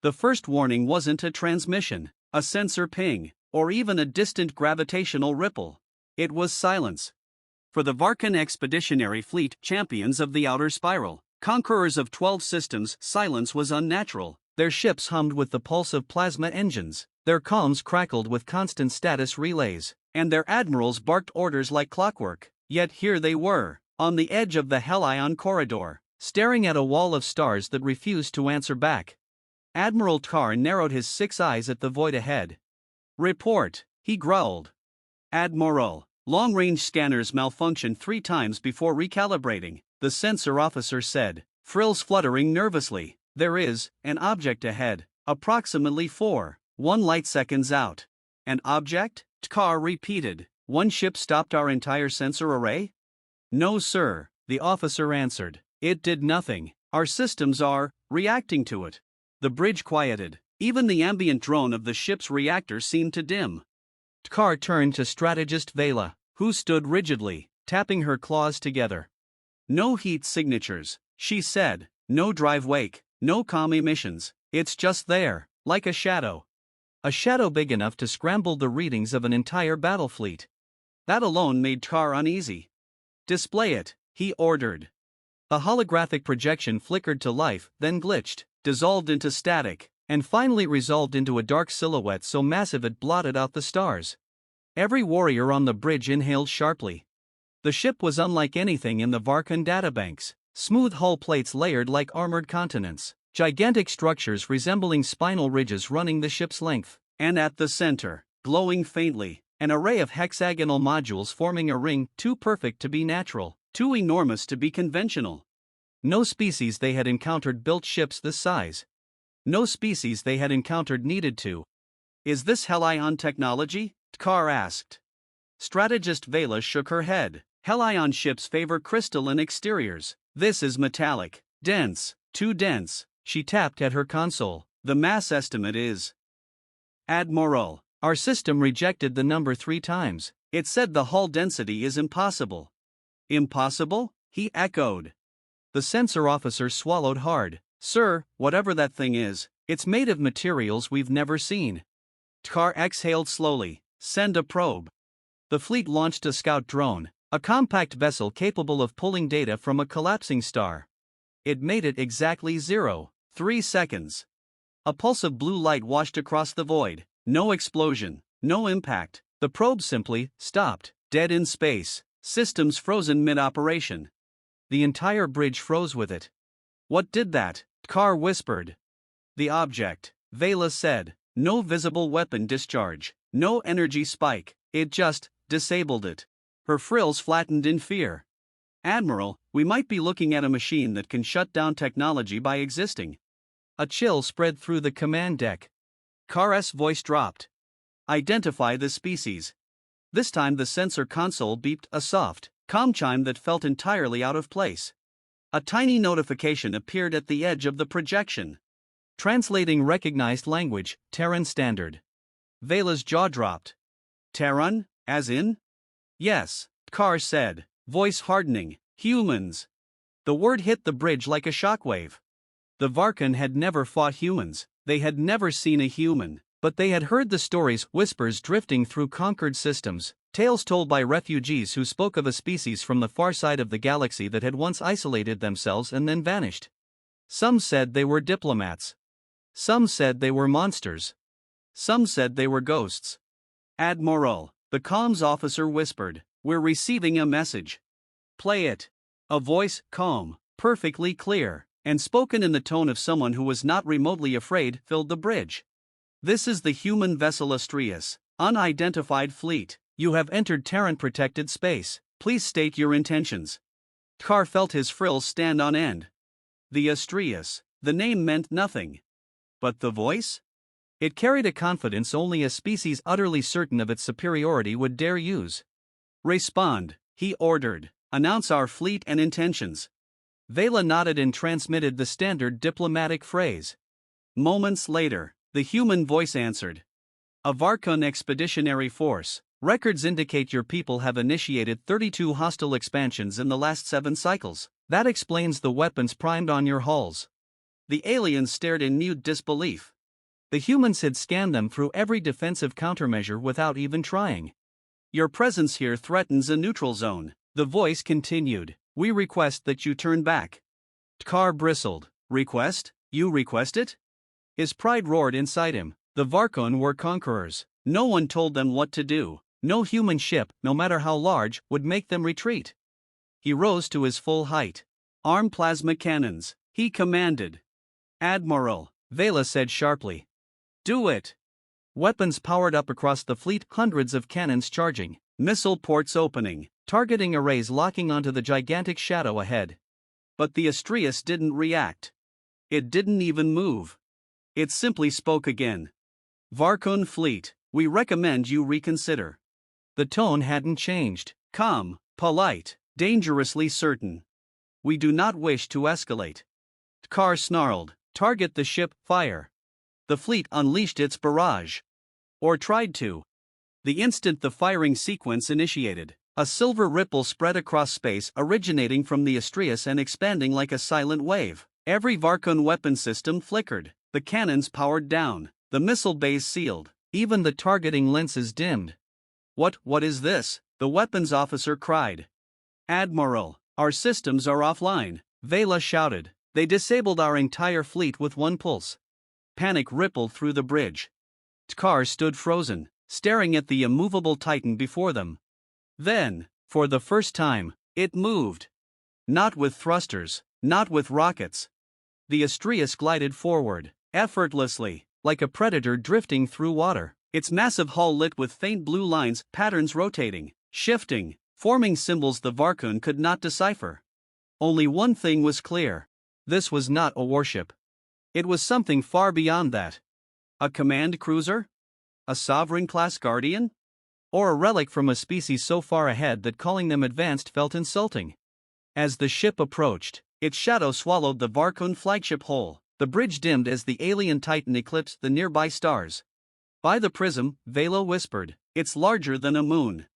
The first warning wasn't a transmission, a sensor ping, or even a distant gravitational ripple. It was silence. For the Varkuun Expeditionary Fleet, champions of the outer spiral, conquerors of 12 systems, silence was unnatural. Their ships hummed with the pulse of plasma engines, their comms crackled with constant status relays, and their admirals barked orders like clockwork. Yet here they were, on the edge of the Helion corridor, staring at a wall of stars that refused to answer back. Admiral Tkar narrowed his 6 eyes at the void ahead. "Report," he growled. "Admiral, long-range scanners malfunctioned 3 times before recalibrating," the sensor officer said, frills fluttering nervously. "There is an object ahead, approximately 4.1 light seconds out." "An object?" Tkar repeated. "One ship stopped our entire sensor array?" "No, sir," the officer answered. "It did nothing. Our systems are reacting to it." The bridge quieted. Even the ambient drone of the ship's reactor seemed to dim. Tkar turned to strategist Vela, who stood rigidly, tapping her claws together. "No heat signatures," she said. "No drive wake, no comm emissions. It's just there, like a shadow. A shadow big enough to scramble the readings of an entire battle fleet." That alone made Tkar uneasy. "Display it," he ordered. A holographic projection flickered to life, then glitched, dissolved into static, and finally resolved into a dark silhouette so massive it blotted out the stars. Every warrior on the bridge inhaled sharply. The ship was unlike anything in the Varkuun databanks. Smooth hull plates layered like armored continents, gigantic structures resembling spinal ridges running the ship's length, and at the center, glowing faintly, an array of hexagonal modules forming a ring too perfect to be natural, too enormous to be conventional. No species they had encountered built ships this size. No species they had encountered needed to. "Is this Helion technology?" Tkar asked. Strategist Vela shook her head. "Helion ships favor crystalline exteriors. This is metallic, dense, too dense." She tapped at her console. "The mass estimate is..." "Admiral, our system rejected the number 3 times. It said the hull density is impossible." "Impossible?" he echoed. The sensor officer swallowed hard. "Sir, whatever that thing is, it's made of materials we've never seen." Tkar exhaled slowly. "Send a probe." The fleet launched a scout drone, a compact vessel capable of pulling data from a collapsing star. It made it exactly 0.3 seconds. A pulse of blue light washed across the void. No explosion, no impact. The probe simply stopped, dead in space, systems frozen mid-operation. The entire bridge froze with it. "What did that?" Tkar whispered. "The object," Vela said. "No visible weapon discharge, no energy spike, it just disabled it." Her frills flattened in fear. "Admiral, we might be looking at a machine that can shut down technology by existing." A chill spread through the command deck. Kar's voice dropped. "Identify the species." This time the sensor console beeped a soft, calm chime that felt entirely out of place. A tiny notification appeared at the edge of the projection. Translating recognized language, Terran Standard. Vela's jaw dropped. "Terran, as in?" "Yes," Tkar said, voice hardening. "Humans." The word hit the bridge like a shockwave. The Varkuun had never fought humans, they had never seen a human, but they had heard the stories, whispers drifting through conquered systems, tales told by refugees who spoke of a species from the far side of the galaxy that had once isolated themselves and then vanished. Some said they were diplomats. Some said they were monsters. Some said they were ghosts. "Admiral," the comms officer whispered, "we're receiving a message." "Play it." A voice, calm, perfectly clear, and spoken in the tone of someone who was not remotely afraid, filled the bridge. "This is the human vessel Astraeus, unidentified fleet. You have entered Terran-protected space. Please state your intentions." Tkar felt his frills stand on end. The Astraeus, the name meant nothing. But the voice? It carried a confidence only a species utterly certain of its superiority would dare use. "Respond," he ordered. "Announce our fleet and intentions." Vela nodded and transmitted the standard diplomatic phrase. Moments later, the human voice answered. "A Varkuun expeditionary force. Records indicate your people have initiated 32 hostile expansions in the last 7 cycles. That explains the weapons primed on your hulls." The aliens stared in mute disbelief. The humans had scanned them through every defensive countermeasure without even trying. Your presence here threatens a neutral zone, the voice continued. We request that you turn back. Tkar bristled. Request? You request it? His pride roared inside him. The Varkuun were conquerors. No one told them what to do. No human ship, no matter how large, would make them retreat. He rose to his full height. Arm plasma cannons, he commanded. Admiral, Vela said sharply. Do it. Weapons powered up across the fleet, hundreds of cannons charging, missile ports opening, targeting arrays locking onto the gigantic shadow ahead. But the Astraeus didn't react. It didn't even move. It simply spoke again. Varkuun fleet, we recommend you reconsider. The tone hadn't changed. Calm, polite, dangerously certain. We do not wish to escalate. Tkar snarled. Target the ship, fire. The fleet unleashed its barrage. Or tried to. The instant the firing sequence initiated, a silver ripple spread across space, originating from the Astraeus and expanding like a silent wave. Every Varkuun weapon system flickered, the cannons powered down, the missile bays sealed, even the targeting lenses dimmed. What is this? The weapons officer cried. Admiral, our systems are offline, Vela shouted. They disabled our entire fleet with one pulse. Panic rippled through the bridge. Tkar stood frozen, staring at the immovable titan before them. Then, for the first time, it moved. Not with thrusters, not with rockets. The Astraeus glided forward, effortlessly, like a predator drifting through water, its massive hull lit with faint blue lines, patterns rotating, shifting, forming symbols the Varkuun could not decipher. Only one thing was clear. This was not a warship. It was something far beyond that. A command cruiser? A sovereign-class guardian? Or a relic from a species so far ahead that calling them advanced felt insulting. As the ship approached, its shadow swallowed the Varkuun flagship whole. The bridge dimmed as the alien titan eclipsed the nearby stars. By the prism, Vela whispered, it's larger than a moon.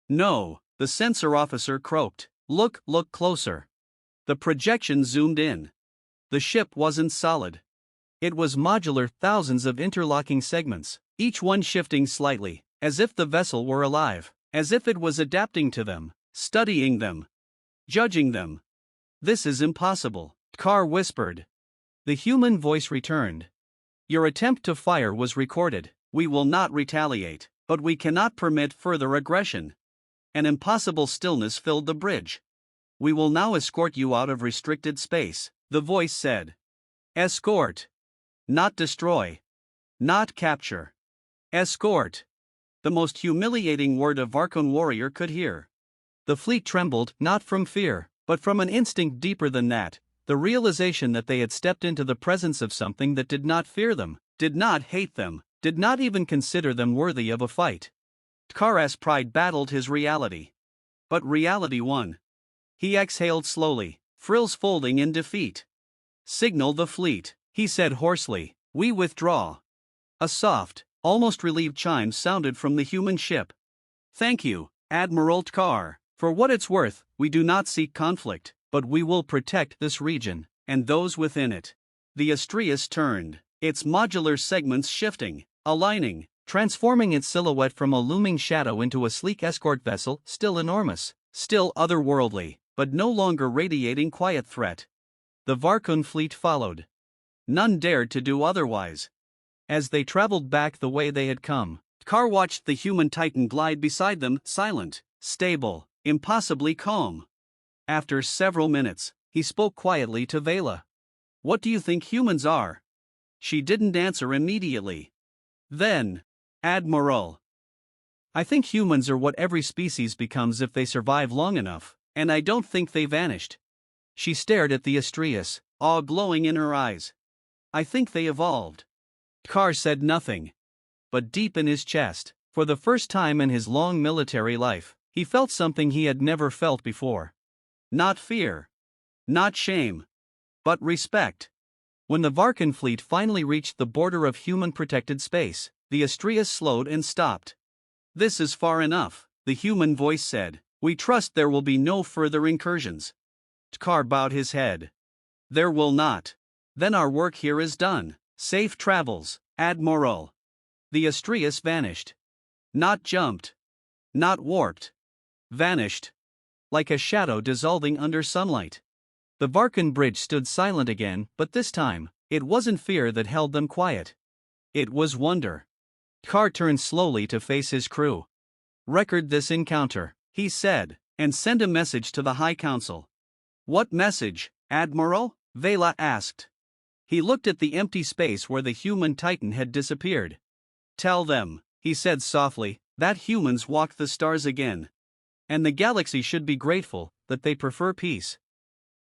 No, the sensor officer croaked. Look closer. The projection zoomed in. The ship wasn't solid. It was modular, thousands of interlocking segments, each one shifting slightly, as if the vessel were alive, as if it was adapting to them, studying them, judging them. This is impossible, Tkar whispered. The human voice returned. Your attempt to fire was recorded. We will not retaliate, but we cannot permit further aggression. An impossible stillness filled the bridge. We will now escort you out of restricted space, the voice said. Escort. Not destroy. Not capture. Escort. The most humiliating word a Varkuun warrior could hear. The fleet trembled, not from fear, but from an instinct deeper than that, the realization that they had stepped into the presence of something that did not fear them, did not hate them, did not even consider them worthy of a fight. Tkar's pride battled his reality. But reality won. He exhaled slowly, frills folding in defeat. Signal the fleet, he said hoarsely. We withdraw. A soft, almost relieved chime sounded from the human ship. Thank you, Admiral Tkar. For what it's worth, we do not seek conflict, but we will protect this region, and those within it. The Astraeus turned, its modular segments shifting, aligning, transforming its silhouette from a looming shadow into a sleek escort vessel, still enormous, still otherworldly, but no longer radiating quiet threat. The Varkuun fleet followed. None dared to do otherwise. As they traveled back the way they had come, Tkar watched the human titan glide beside them, silent, stable, impossibly calm. After several minutes, he spoke quietly to Vela. What do you think humans are? She didn't answer immediately. Then, Admiral. I think humans are what every species becomes if they survive long enough, and I don't think they vanished. She stared at the Astraeus, awe glowing in her eyes. I think they evolved. Tkar said nothing. But deep in his chest, for the first time in his long military life, he felt something he had never felt before. Not fear. Not shame. But respect. When the Varkuun fleet finally reached the border of human-protected space, the Astraeus slowed and stopped. This is far enough, the human voice said. We trust there will be no further incursions. Tkar bowed his head. There will not. Then our work here is done. Safe travels, Admiral. The Astraeus vanished. Not jumped. Not warped. Vanished. Like a shadow dissolving under sunlight. The Varkuun bridge stood silent again, but this time, it wasn't fear that held them quiet. It was wonder. Carr turned slowly to face his crew. "Record this encounter," he said, "and send a message to the High Council." "What message, Admiral?" Vela asked. He looked at the empty space where the human titan had disappeared. "Tell them," he said softly, "that humans walk the stars again. And the galaxy should be grateful that they prefer peace.